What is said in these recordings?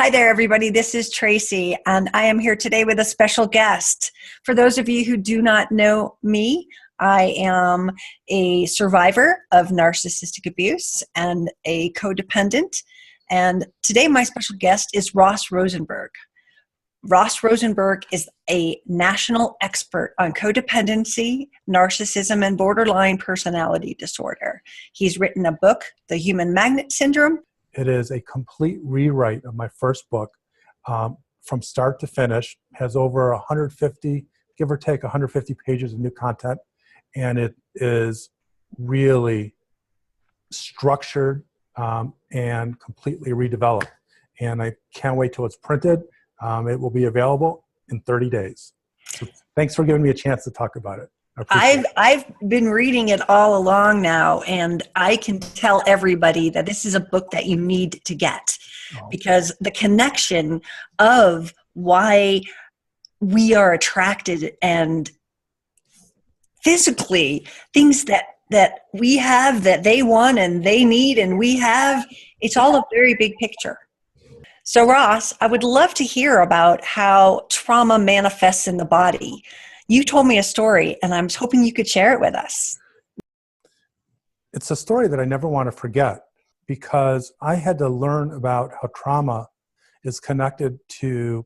Hi there, everybody. This is Tracy, and I am here today with a special guest. For those of you who do not know me, I am a survivor of narcissistic abuse and a codependent. And today my special guest is Ross Rosenberg. Ross Rosenberg is a national expert on codependency, narcissism, and borderline personality disorder. He's written a book, The Human Magnet Syndrome. It is a complete rewrite of my first book from start to finish. Has over 150, give or take 150 pages of new content. And it is really structured and completely redeveloped. And I can't wait till it's printed. It will be available in 30 days. So thanks for giving me a chance to talk about it. I've been reading it all along now, and I can tell everybody that this is a book that you need to get because the connection of why we are attracted and physically things that we have that they want and they need and we have, it's all a very big picture. So Ross, I would love to hear about how trauma manifests in the body. You told me a story, and I was hoping you could share it with us. It's a story that I never want to forget because I had to learn about how trauma is connected to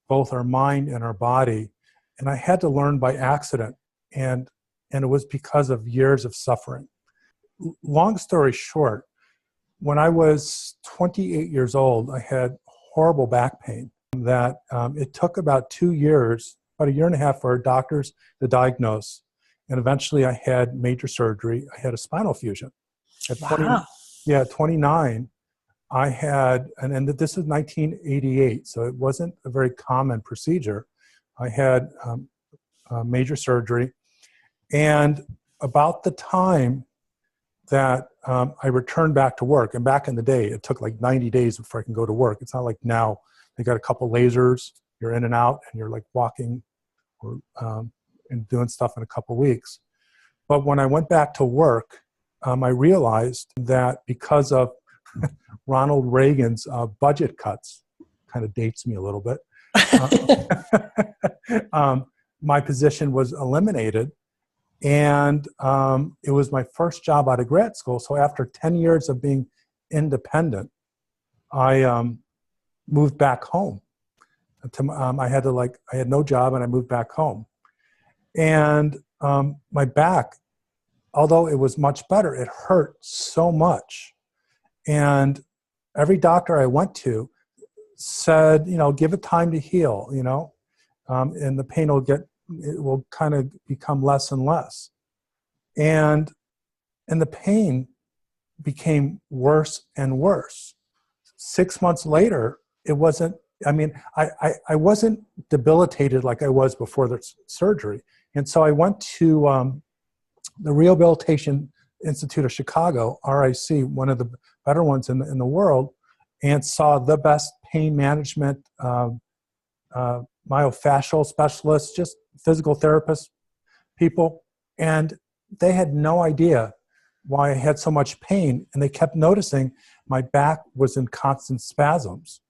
both our mind and our body. And I had to learn by accident, and it was because of years of suffering. Long story short, when I was 28 years old, I had horrible back pain that it took about 2 years, about a year and a half for our doctors to diagnose. And eventually I had major surgery. I had a spinal fusion. At 29, I had, and this is 1988, so it wasn't a very common procedure. I had major surgery. And about the time that I returned back to work, and back in the day, it took like 90 days before I can go to work. It's not like now, they got a couple lasers, you're in and out, and you're like walking or and doing stuff in a couple weeks. But when I went back to work, I realized that because of Ronald Reagan's budget cuts, kind of dates me a little bit, my position was eliminated. And it was my first job out of grad school. So after 10 years of being independent, I moved back home. I had no job and I moved back home. And my back, although it was much better, it hurt so much. And every doctor I went to said, give it time to heal, and the pain will kind of become less and less. And the pain became worse and worse. 6 months later, it wasn't, I wasn't debilitated like I was before the surgery. And so I went to the Rehabilitation Institute of Chicago, RIC, one of the better ones in the world, and saw the best pain management myofascial specialists, just physical therapists, people. And they had no idea why I had so much pain. And they kept noticing my back was in constant spasms.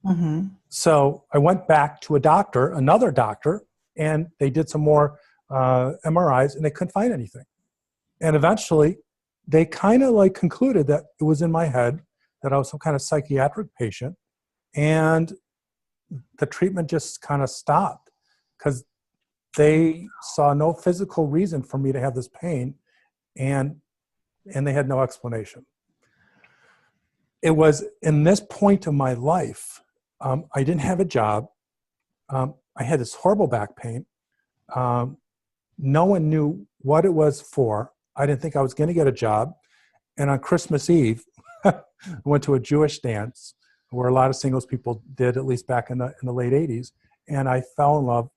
Mm-hmm. So I went back to another doctor, and they did some more MRIs, and they couldn't find anything. And eventually, they kind of like concluded that it was in my head, that I was some kind of psychiatric patient, and the treatment just kind of stopped because they saw no physical reason for me to have this pain, and they had no explanation. It was in this point of my life, I didn't have a job. I had this horrible back pain. No one knew what it was for. I didn't think I was going to get a job. And on Christmas Eve, I went to a Jewish dance where a lot of singles people did, at least back in the late 80s. And I fell in love,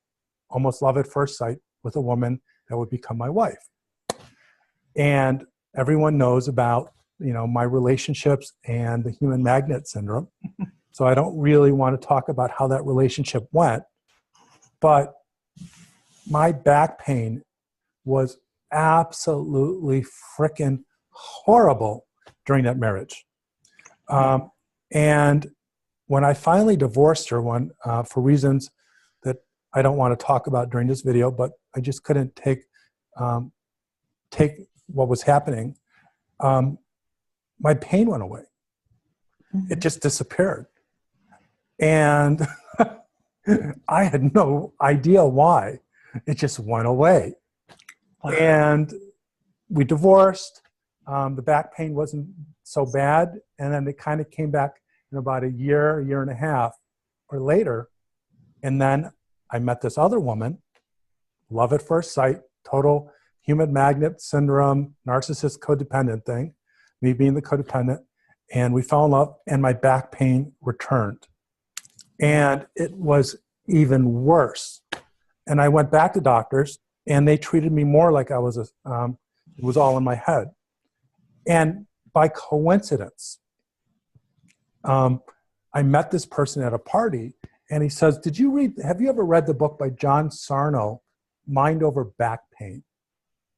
almost love at first sight, with a woman that would become my wife. And everyone knows about, my relationships and the human magnet syndrome. So I don't really want to talk about how that relationship went, but my back pain was absolutely frickin' horrible during that marriage. And when I finally divorced her, for reasons that I don't want to talk about during this video, but I just couldn't take what was happening, my pain went away. Mm-hmm. It just disappeared. And I had no idea why. It just went away. Wow. And we divorced. The back pain wasn't so bad. And then it kind of came back in about a year and a half or later. And then I met this other woman, love at first sight, total human magnet syndrome, narcissist codependent thing, me being the codependent. And we fell in love, and my back pain returned. And it was even worse. And I went back to doctors, and they treated me more like I was it was all in my head. And by coincidence, I met this person at a party, and he says, have you ever read the book by John Sarno, Mind Over Back Pain?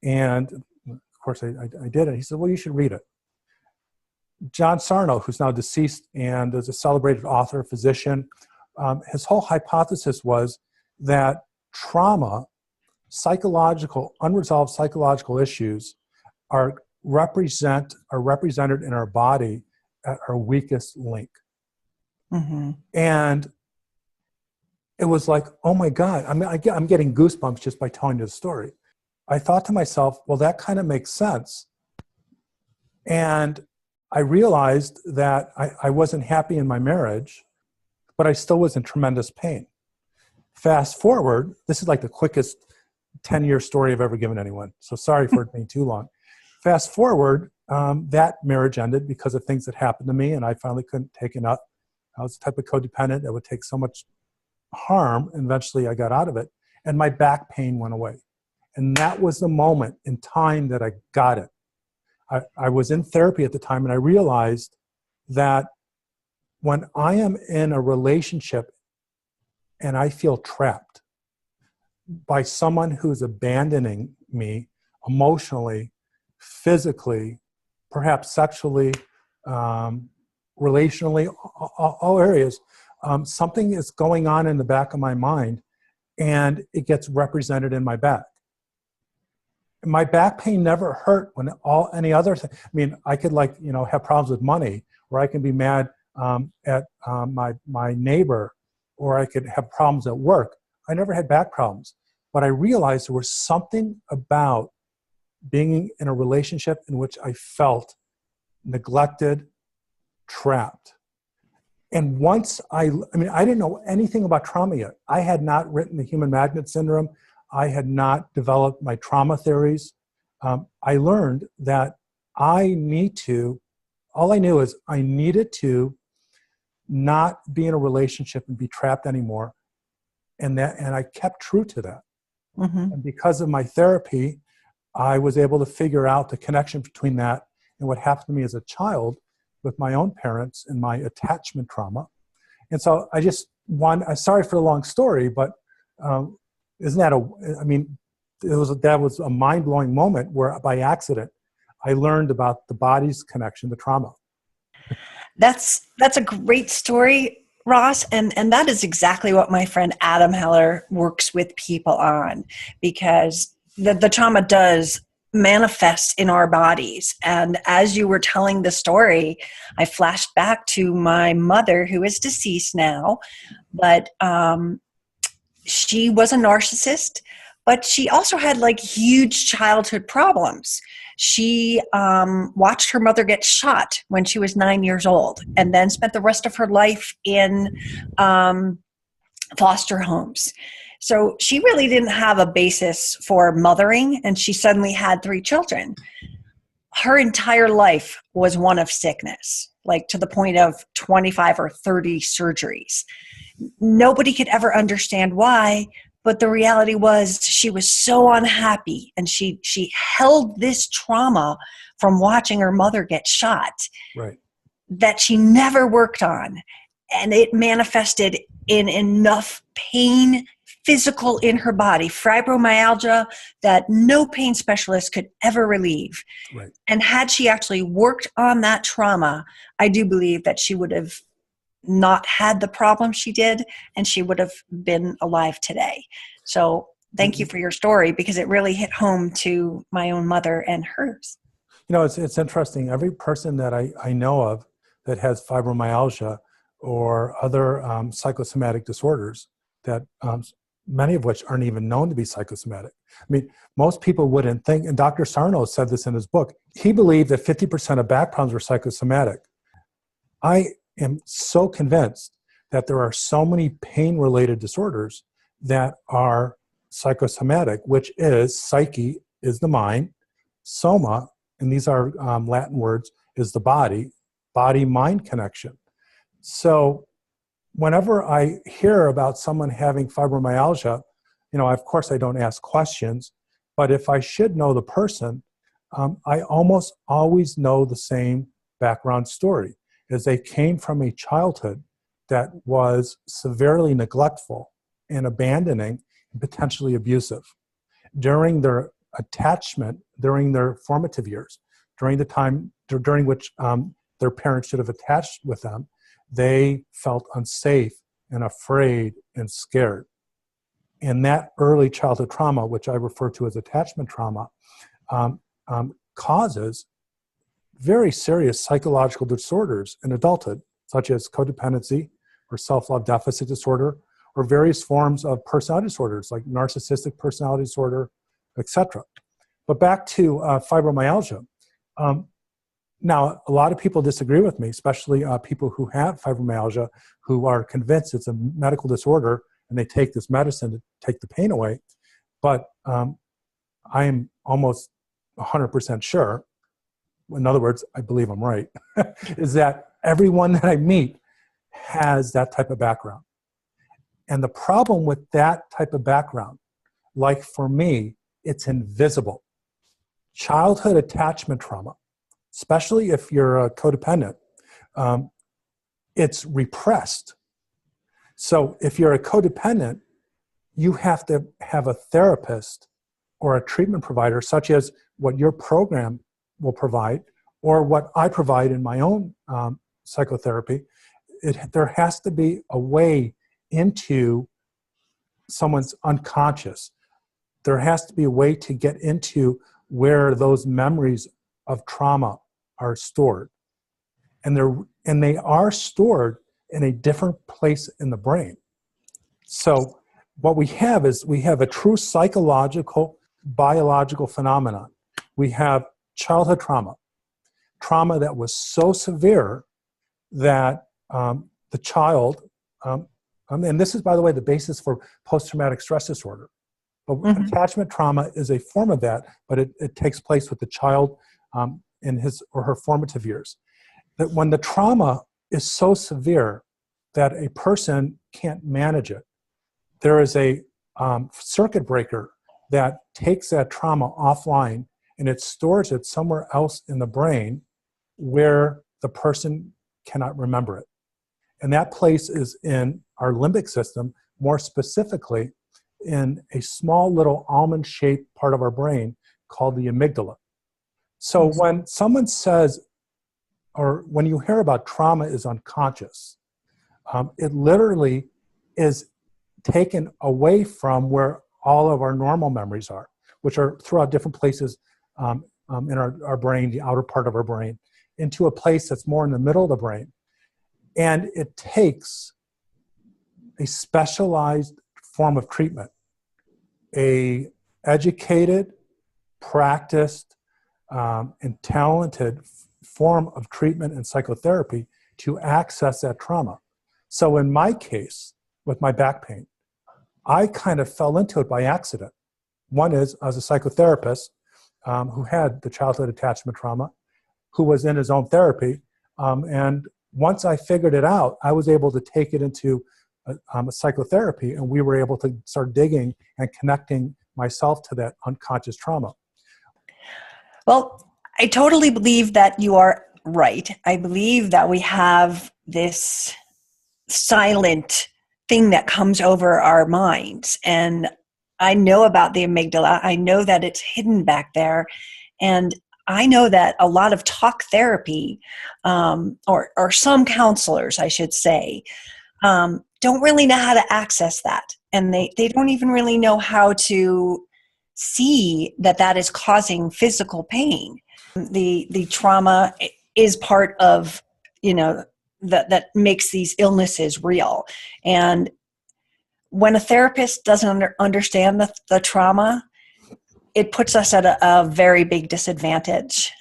And of course I did it. He said, well, you should read it. John Sarno, who's now deceased and is a celebrated author, physician, his whole hypothesis was that trauma, unresolved psychological issues are represented in our body at our weakest link. Mm-hmm. And it was like, oh my God, I'm getting goosebumps just by telling you the story. I thought to myself, well, that kind of makes sense. And I realized that I wasn't happy in my marriage, but I still was in tremendous pain. Fast forward, this is like the quickest 10-year story I've ever given anyone. So sorry for it being too long. Fast forward, that marriage ended because of things that happened to me, and I finally couldn't take enough. I was the type of codependent that would take so much harm, and eventually I got out of it, and my back pain went away. And that was the moment in time that I got it. I was in therapy at the time, and I realized that when I am in a relationship and I feel trapped by someone who's abandoning me emotionally, physically, perhaps sexually, relationally, all areas, something is going on in the back of my mind, and it gets represented in my back. My back pain never hurt when any other thing. I mean, I could have problems with money, or I can be mad at my neighbor, or I could have problems at work. I never had back problems, but I realized there was something about being in a relationship in which I felt neglected, trapped. And once I didn't know anything about trauma yet. I had not written the human magnet syndrome. I had not developed my trauma theories. I learned that all I knew is I needed to not be in a relationship and be trapped anymore. And I kept true to that. Mm-hmm. And because of my therapy, I was able to figure out the connection between that and what happened to me as a child with my own parents and my attachment trauma. And so sorry for the long story, but isn't that that was a mind-blowing moment where by accident, I learned about the body's connection to trauma. That's a great story, Ross, and that is exactly what my friend Adam Heller works with people on, because the trauma does manifest in our bodies. And as you were telling the story, I flashed back to my mother, who is deceased now, but she was a narcissist, but she also had huge childhood problems. She watched her mother get shot when she was 9 years old, and then spent the rest of her life in foster homes. So she really didn't have a basis for mothering, and she suddenly had 3 children. Her entire life was one of sickness, to the point of 25 or 30 surgeries. Nobody could ever understand why, but the reality was she was so unhappy, and she held this trauma from watching her mother get shot, right, that she never worked on. And it manifested in enough pain, physical in her body, fibromyalgia, that no pain specialist could ever relieve. right. And had she actually worked on that trauma, I do believe that she would have not had the problem she did, and she would have been alive today. So thank you for your story, because it really hit home to my own mother and hers. You know, it's interesting. Every person that I know of that has fibromyalgia or other psychosomatic disorders, that many of which aren't even known to be psychosomatic. I mean, most people wouldn't think, and Dr. Sarno said this in his book, he believed that 50% of back problems were psychosomatic. I am so convinced that there are so many pain-related disorders that are psychosomatic, which is psyche is the mind, soma, and these are Latin words, is the body, body-mind connection. So whenever I hear about someone having fibromyalgia, you know, of course I don't ask questions, but if I should know the person, I almost always know the same background story, is they came from a childhood that was severely neglectful and abandoning and potentially abusive. During their attachment, during their formative years, during the time during which their parents should have attached with them, they felt unsafe and afraid and scared. And that early childhood trauma, which I refer to as attachment trauma, causes very serious psychological disorders in adulthood, such as codependency or self-love deficit disorder, or various forms of personality disorders like narcissistic personality disorder, etc. But back to fibromyalgia. Now, a lot of people disagree with me, especially people who have fibromyalgia, who are convinced it's a medical disorder and they take this medicine to take the pain away. But I am almost 100% sure, in other words, I believe I'm right, is that everyone that I meet has that type of background. And the problem with that type of background, like for me, it's invisible. Childhood attachment trauma, especially if you're a codependent, it's repressed. So if you're a codependent, you have to have a therapist or a treatment provider, such as what your program will provide, or what I provide in my own psychotherapy. There has to be a way into someone's unconscious. There has to be a way to get into where those memories of trauma are stored. And they are stored in a different place in the brain. So what we have is we have a true psychological, biological phenomenon. We have childhood trauma that was so severe that the child, and this is, by the way, the basis for post-traumatic stress disorder. But attachment trauma is a form of that, but it takes place with the child in his or her formative years. That when the trauma is so severe that a person can't manage it, there is a circuit breaker that takes that trauma offline and it stores it somewhere else in the brain where the person cannot remember it. And that place is in our limbic system, more specifically in a small little almond-shaped part of our brain called the amygdala. So when someone says, or when you hear about trauma is unconscious, it literally is taken away from where all of our normal memories are, which are throughout different places in our brain, the outer part of our brain, into a place that's more in the middle of the brain. And it takes a specialized form of treatment, a educated, practiced, and talented form of treatment and psychotherapy to access that trauma. So in my case, with my back pain, I kind of fell into it by accident. One is, as a psychotherapist who had the childhood attachment trauma, who was in his own therapy, and once I figured it out, I was able to take it into a psychotherapy, and we were able to start digging and connecting myself to that unconscious trauma. Well, I totally believe that you are right. I believe that we have this silent thing that comes over our minds. And I know about the amygdala. I know that it's hidden back there. And I know that a lot of talk therapy, or some counselors, I should say, don't really know how to access that. And they don't even really know how to see that that is causing physical pain. The trauma is part of, that makes these illnesses real. And when a therapist doesn't understand the trauma, it puts us at a very big disadvantage.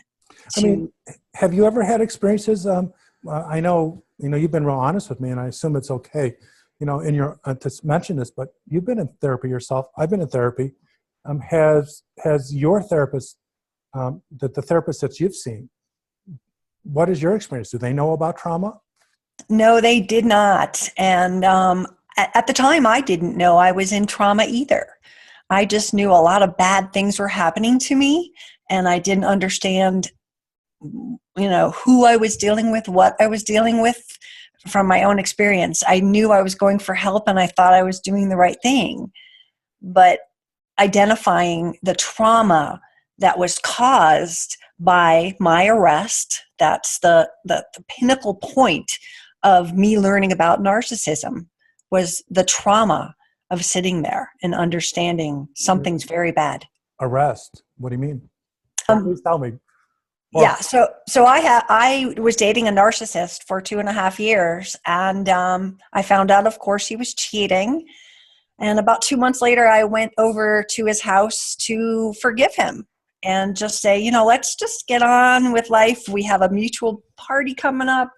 I mean, have you ever had experiences? I know, you've been real honest with me, and I assume it's okay, in your, to mention this, but you've been in therapy yourself. I've been in therapy. Has your therapist, the therapist that you've seen, what is your experience? Do they know about trauma? No, they did not. And at the time, I didn't know I was in trauma either. I just knew a lot of bad things were happening to me, and I didn't understand, who I was dealing with, what I was dealing with from my own experience. I knew I was going for help, and I thought I was doing the right thing. But identifying the trauma that was caused by my arrest, that's the pinnacle point of me learning about narcissism, was the trauma of sitting there and understanding something's very bad. Arrest? What do you mean? Please tell me. Well, yeah, so I was dating a narcissist for 2.5 years, and I found out, of course, he was cheating. And about 2 months later, I went over to his house to forgive him and just say, let's just get on with life. We have a mutual party coming up.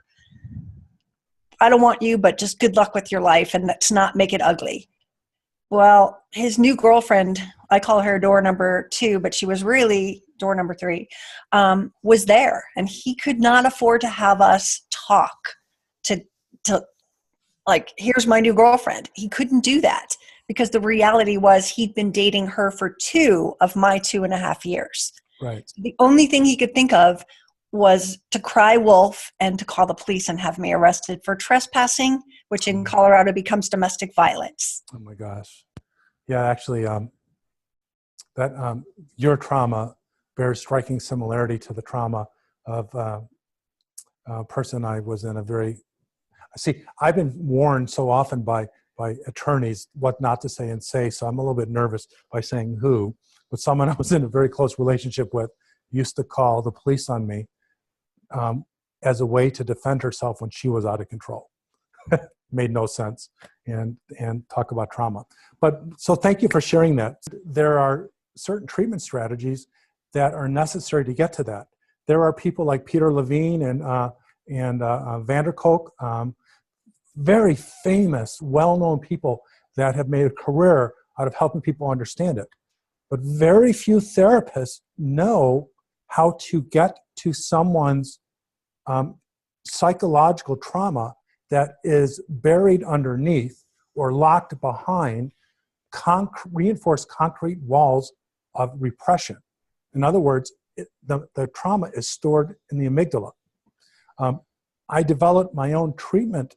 I don't want you, but just good luck with your life, and let's not make it ugly. Well, his new girlfriend, I call her door number 2, but she was really door number 3, was there. And he could not afford to have us talk to like, here's my new girlfriend. He couldn't do that because the reality was he'd been dating her for 2 of my 2.5 years. Right. The only thing he could think of was to cry wolf and to call the police and have me arrested for trespassing, which in Colorado becomes domestic violence. Oh my gosh. Yeah, actually, your trauma bears striking similarity to the trauma of a person I was in a very... See, I've been warned so often by attorneys what not to say and say, so I'm a little bit nervous by saying who, but someone I was in a very close relationship with used to call the police on me as a way to defend herself when she was out of control. Made no sense, and talk about trauma. But so thank you for sharing that. There are certain treatment strategies that are necessary to get to that. There are people like Peter Levine and Vander Kolk, very famous, well-known people that have made a career out of helping people understand it. But very few therapists know how to get to someone's psychological trauma that is buried underneath or locked behind reinforced concrete walls of repression. In other words, the trauma is stored in the amygdala. I developed my own treatment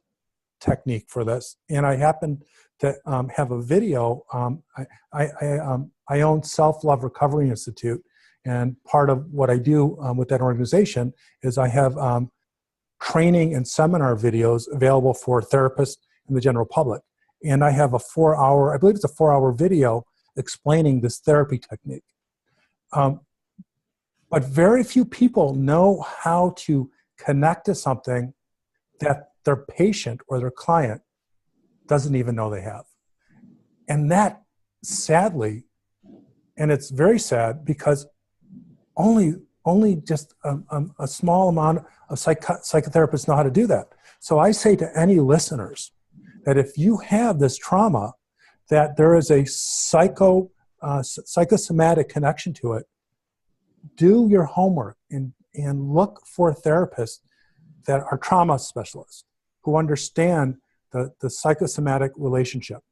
technique for this, and I happen to have a video. I own Self-Love Recovery Institute, and part of what I do with that organization is I have training and seminar videos available for therapists and the general public. And I have a 4-hour, I believe it's a 4-hour video explaining this therapy technique. But very few people know how to connect to something that their patient or their client doesn't even know they have. And that, sadly, and it's very sad because only just a small amount of psychotherapists know how to do that. So I say to any listeners that if you have this trauma, that there is a psychosomatic connection to it, do your homework and look for therapists that are trauma specialists who understand the psychosomatic relationship,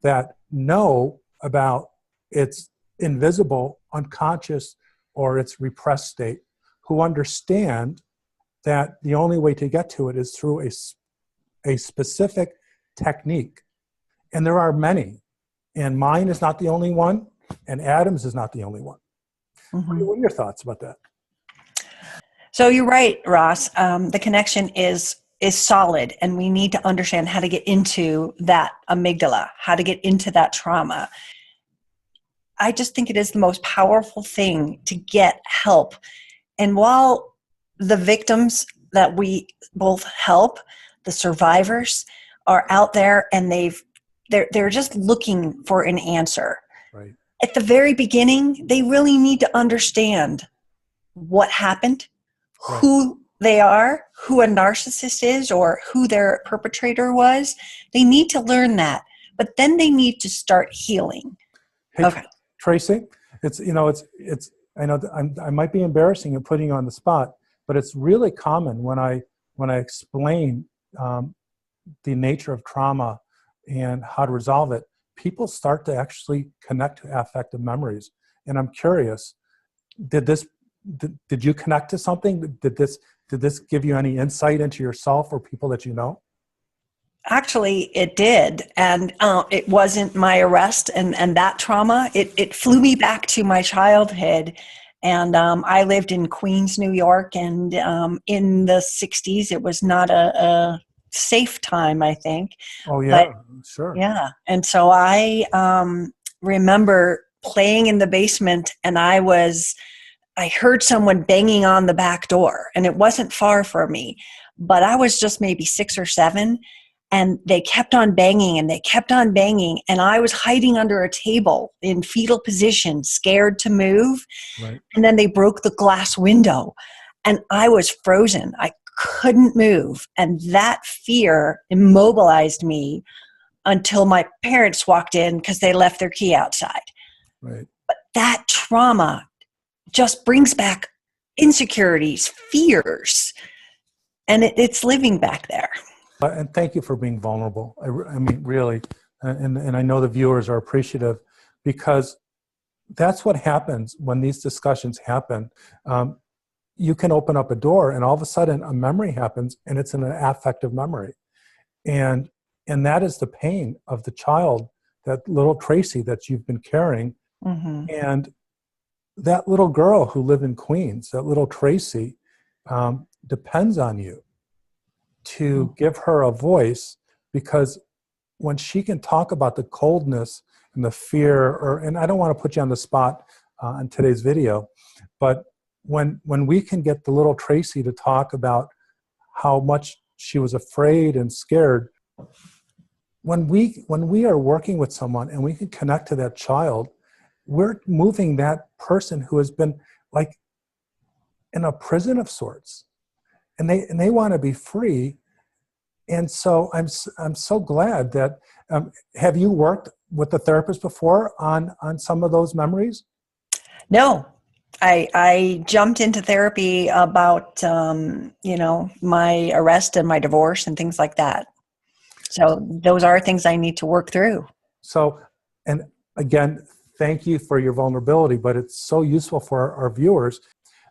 that know about its invisible, unconscious, or its repressed state, who understand that the only way to get to it is through a specific technique. And there are many. And mine is not the only one, and Adam's is not the only one. Mm-hmm. What are your thoughts about that? So you're right, Ross. The connection is solid, and we need to understand how to get into that amygdala, how to get into that trauma. I just think it is the most powerful thing to get help. And while the victims that we both help, the survivors, are out there and they're just looking for an answer. Right. At the very beginning, they really need to understand what happened, Right. who they are, who a narcissist is, or who their perpetrator was. They need to learn that, but then they need to start healing. Hey, Okay. Tracy, it's, I know that I might be embarrassing and putting you on the spot, but it's really common when I explain the nature of trauma and how to resolve it, people start to actually connect to affective memories. And I'm curious, did you connect to something? Did this give you any insight into yourself or people that you know? Actually, it did. And it wasn't my arrest and that trauma. It flew me back to my childhood. And I lived in Queens, New York. And in the 60s, it was not a safe time, I think. Oh, yeah, But sure. yeah. And so I remember playing in the basement, and I heard someone banging on the back door, and it wasn't far from me, but I was just maybe 6 or 7, and they kept on banging and they kept on banging, and I was hiding under a table in fetal position, scared to move. Right. And then they broke the glass window, and I was frozen. I couldn't move, and that fear immobilized me until my parents walked in because they left their key outside. Right. But that trauma just brings back insecurities, fears, and it's living back there. And thank you for being vulnerable. I mean, really, and I know the viewers are appreciative, because that's what happens when these discussions happen. You can open up a door and all of a sudden a memory happens, and it's an affective memory. And that is the pain of the child, that little Tracy that you've been carrying. Mm-hmm. And that little girl who lived in Queens, that little Tracy, depends on you to give her a voice, because when she can talk about the coldness and the fear, and I don't want to put you on the spot in today's video, but when we can get the little Tracy to talk about how much she was afraid and scared, when we are working with someone and we can connect to that child, we're moving that person who has been like in a prison of sorts, and they want to be free. And so I'm so glad that have you worked with a therapist before on some of those memories? No, I jumped into therapy about my arrest and my divorce and things like that. So those are things I need to work through. So, and again, thank you for your vulnerability, but it's so useful for our viewers.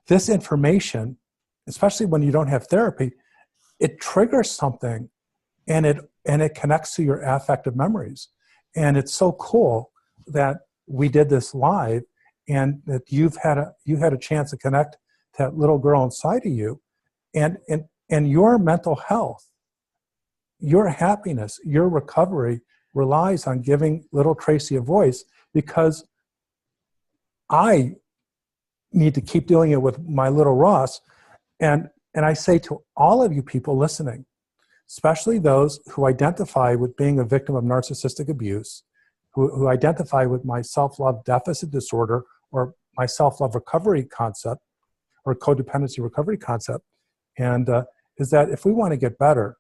This information, especially when you don't have therapy, it triggers something, and it connects to your affective memories. And it's so cool that we did this live, and that you had a chance to connect to that little girl inside of you, and your mental health, your happiness, your recovery relies on giving little Tracy a voice, because I need to keep doing it with my little Ross. And I say to all of you people listening, especially those who identify with being a victim of narcissistic abuse, who identify with my self-love deficit disorder or my self-love recovery concept or codependency recovery concept, and is that if we want to get better,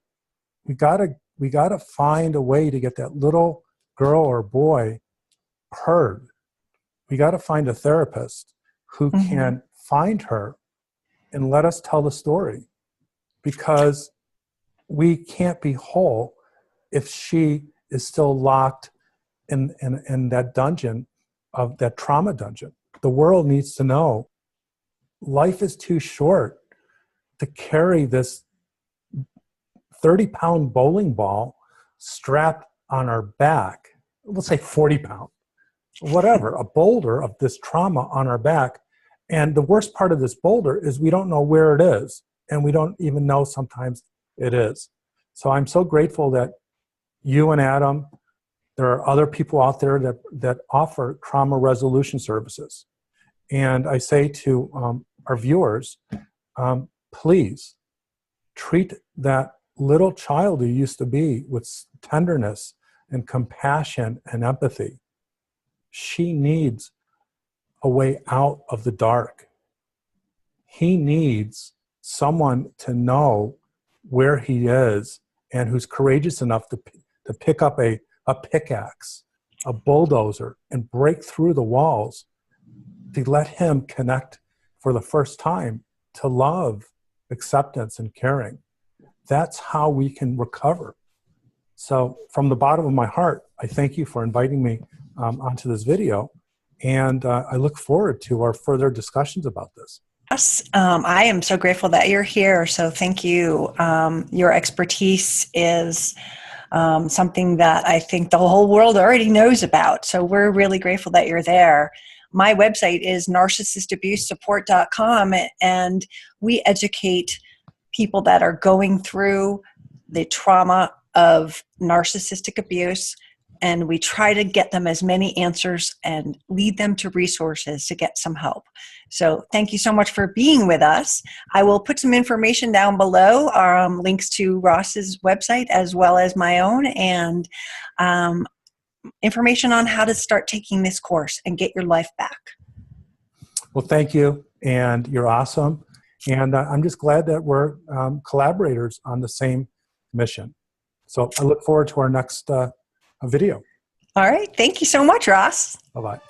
we gotta find a way to get that little girl or boy heard. We gotta find a therapist who Mm-hmm. can find her and let us tell the story, because we can't be whole if she is still locked in that dungeon, of that trauma dungeon. The world needs to know life is too short to carry this 30-pound bowling ball strapped on our back. We'll say 40 pounds, whatever, a boulder of this trauma on our back, And the worst part of this boulder is we don't know where it is, and we don't even know sometimes it is. So I'm so grateful that you and Adam, there are other people out there that offer trauma resolution services. And I say to our viewers, please treat that little child who used to be with tenderness and compassion and empathy. She needs a way out of the dark. He needs someone to know where he is and who's courageous enough to pick up a pickaxe, a bulldozer, and break through the walls to let him connect for the first time to love, acceptance, and caring. That's how we can recover. So from the bottom of my heart, I thank you for inviting me onto this video. And I look forward to our further discussions about this. Yes, I am so grateful that you're here. So thank you. Your expertise is something that I think the whole world already knows about. So we're really grateful that you're there. My website is narcissistabusesupport.com, and we educate people that are going through the trauma of narcissistic abuse, and we try to get them as many answers and lead them to resources to get some help. So thank you so much for being with us. I will put some information down below, links to Ross's website as well as my own, and information on how to start taking this course and get your life back. Well, thank you, and you're awesome. And I'm just glad that we're collaborators on the same mission. So I look forward to our next video. All right. Thank you so much, Ross. Bye-bye.